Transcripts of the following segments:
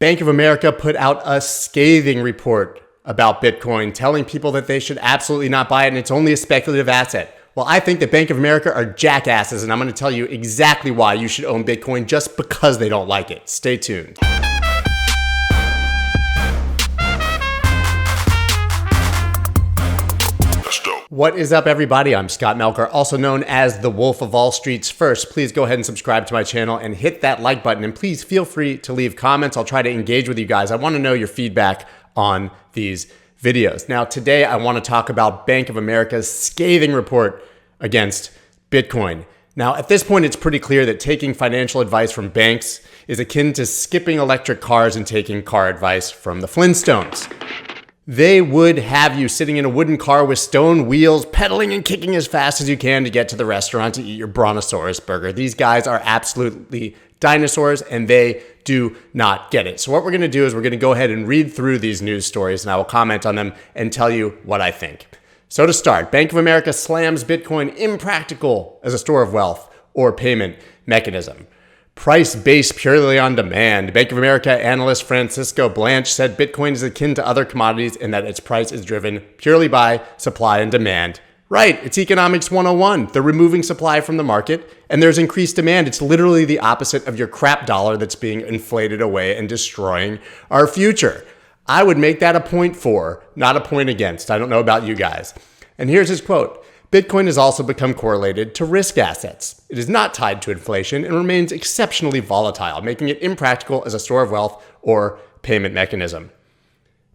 Bank of America put out a scathing report about Bitcoin, telling people that they should absolutely not buy it and it's only a speculative asset. Well, I think that Bank of America are jackasses, and I'm going to tell you exactly why you should own Bitcoin just because they don't like it. Stay tuned. What is up, everybody? I'm Scott Melker, also known as the Wolf of All Streets. First, please go ahead and subscribe to my channel and hit that like button, and please feel free to leave comments. I'll try to engage with you guys. I want to know your feedback on these videos. Now, today I want to talk about Bank of America's scathing report against Bitcoin. Now, at this point, it's pretty clear that taking financial advice from banks is akin to skipping electric cars and taking car advice from the Flintstones. They would have you sitting in a wooden car with stone wheels, pedaling and kicking as fast as you can to get to the restaurant to eat your brontosaurus burger. These guys are absolutely dinosaurs, and they do not get it. So what we're going to do is we're going to go ahead and read through these news stories, and I will comment on them and tell you what I think. So to start, Bank of America slams Bitcoin impractical as a store of wealth or payment mechanism. Price based purely on demand. Bank of America analyst Francisco Blanche said Bitcoin is akin to other commodities in that its price is driven purely by supply and demand. Right, it's economics 101. They're removing supply from the market and there's increased demand. It's literally the opposite of your crap dollar that's being inflated away and destroying our future. I would make that a point for, not a point against. I don't know about you guys. And here's his quote. Bitcoin has also become correlated to risk assets. It is not tied to inflation and remains exceptionally volatile, making it impractical as a store of wealth or payment mechanism.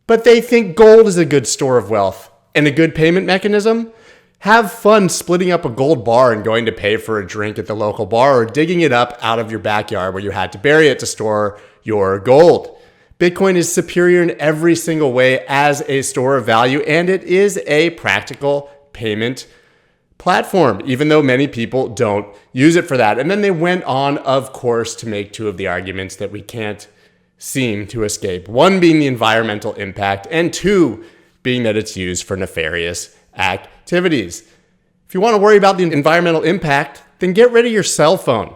But they think gold is a good store of wealth and a good payment mechanism? Have fun splitting up a gold bar and going to pay for a drink at the local bar, or digging it up out of your backyard where you had to bury it to store your gold. Bitcoin is superior in every single way as a store of value, and it is a practical payment platform, even though many people don't use it for that. And then they went on, of course, to make two of the arguments that we can't seem to escape. One being the environmental impact, and two being that it's used for nefarious activities. If you want to worry about the environmental impact, then get rid of your cell phone.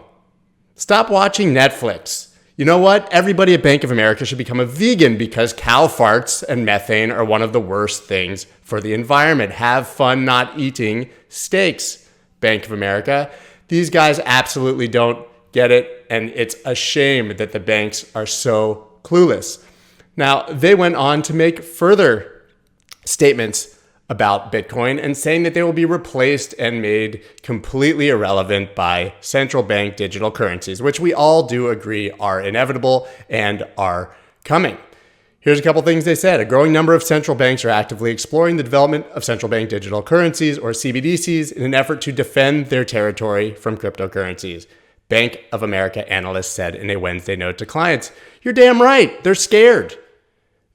Stop watching Netflix. You know what? Everybody at Bank of America should become a vegan because cow farts and methane are one of the worst things for the environment. Have fun not eating steaks, Bank of America. These guys absolutely don't get it, and it's a shame that the banks are so clueless. Now, they went on to make further statements about Bitcoin and saying that they will be replaced and made completely irrelevant by central bank digital currencies, which we all do agree are inevitable and are coming. Here's a couple things they said. A growing number of central banks are actively exploring the development of central bank digital currencies, or CBDCs, in an effort to defend their territory from cryptocurrencies. Bank of America analysts said in a Wednesday note to clients, "You're damn right. They're scared.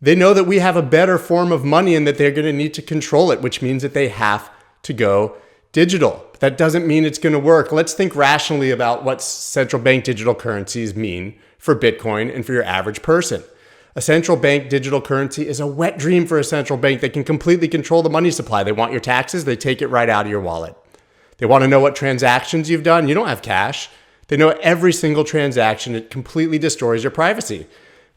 They know that we have a better form of money and that they're going to need to control it, which means that they have to go digital. But that doesn't mean it's going to work. Let's think rationally about what central bank digital currencies mean for Bitcoin and for your average person. A central bank digital currency is a wet dream for a central bank that can completely control the money supply. They want your taxes. They take it right out of your wallet. They want to know what transactions you've done. You don't have cash. They know every single transaction. It completely destroys your privacy.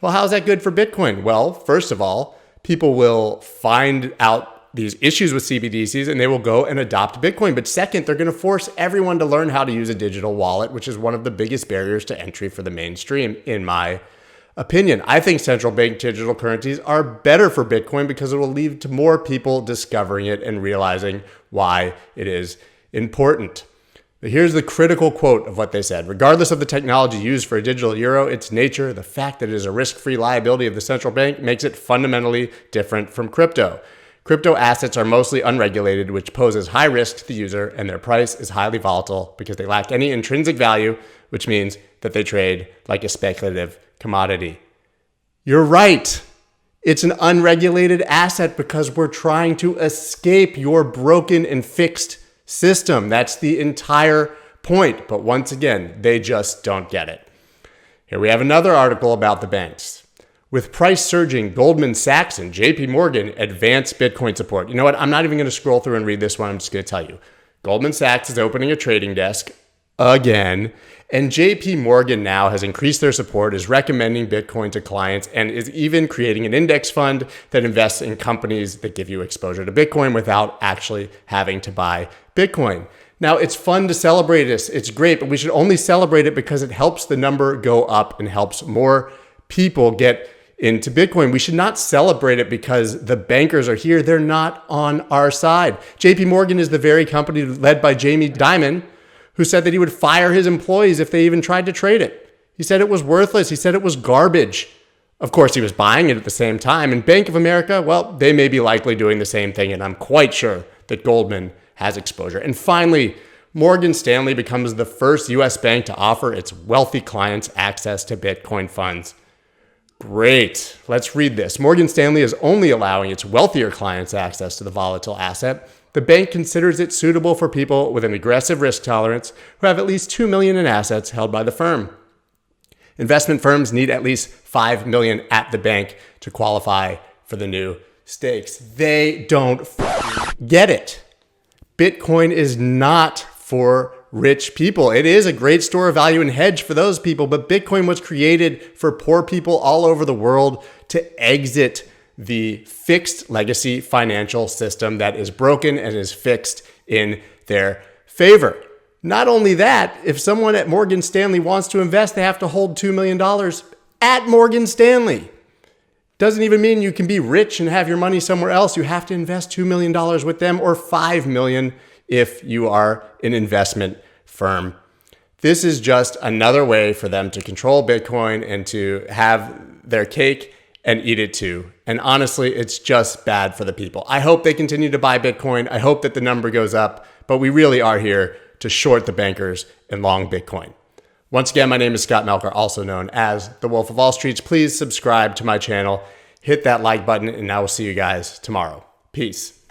Well, how's that good for Bitcoin? Well, first of all, people will find out these issues with CBDCs and they will go and adopt Bitcoin. But second, they're going to force everyone to learn how to use a digital wallet, which is one of the biggest barriers to entry for the mainstream, in my opinion. I think central bank digital currencies are better for Bitcoin because it will lead to more people discovering it and realizing why it is important. But here's the critical quote of what they said. Regardless of the technology used for a digital euro, its nature, the fact that it is a risk-free liability of the central bank makes it fundamentally different from crypto. Crypto assets are mostly unregulated, which poses high risk to the user, and their price is highly volatile because they lack any intrinsic value, which means that they trade like a speculative commodity. You're right. It's an unregulated asset because we're trying to escape your broken and fixed system. That's the entire point. But once again, they just don't get it. Here we have another article about the banks. With price surging, Goldman Sachs and JP Morgan advance Bitcoin support. You know what? I'm not even going to scroll through and read this one. I'm just going to tell you. Goldman Sachs is opening a trading desk again. And JP Morgan now has increased their support, is recommending Bitcoin to clients, and is even creating an index fund that invests in companies that give you exposure to Bitcoin without actually having to buy Bitcoin. Now, it's fun to celebrate this. It's great, but we should only celebrate it because it helps the number go up and helps more people get into Bitcoin. We should not celebrate it because the bankers are here. They're not on our side. JP Morgan is the very company led by Jamie Dimon, who said that he would fire his employees if they even tried to trade it. He said it was worthless. He said it was garbage. Of course, he was buying it at the same time. And Bank of America, well, they may be likely doing the same thing. And I'm quite sure that Goldman has exposure. And finally, Morgan Stanley becomes the first US bank to offer its wealthy clients access to Bitcoin funds. Great. Let's read this. Morgan Stanley is only allowing its wealthier clients access to the volatile asset. The bank considers it suitable for people with an aggressive risk tolerance who have at least $2 million in assets held by the firm. Investment firms need at least $5 million at the bank to qualify for the new stakes. They don't get it. Bitcoin is not for rich people. It is a great store of value and hedge for those people, but Bitcoin was created for poor people all over the world to exit the fixed legacy financial system that is broken and is fixed in their favor. Not only that, if someone at Morgan Stanley wants to invest, they have to hold $2 million at Morgan Stanley. Doesn't even mean you can be rich and have your money somewhere else. You have to invest $2 million with them or $5 million if you are an investment firm. This is just another way for them to control Bitcoin and to have their cake and eat it too. And honestly, it's just bad for the people. I hope they continue to buy Bitcoin. I hope that the number goes up, but we really are here to short the bankers and long Bitcoin. Once again, my name is Scott Melker, also known as the Wolf of All Streets. Please subscribe to my channel, hit that like button, and I will see you guys tomorrow. Peace.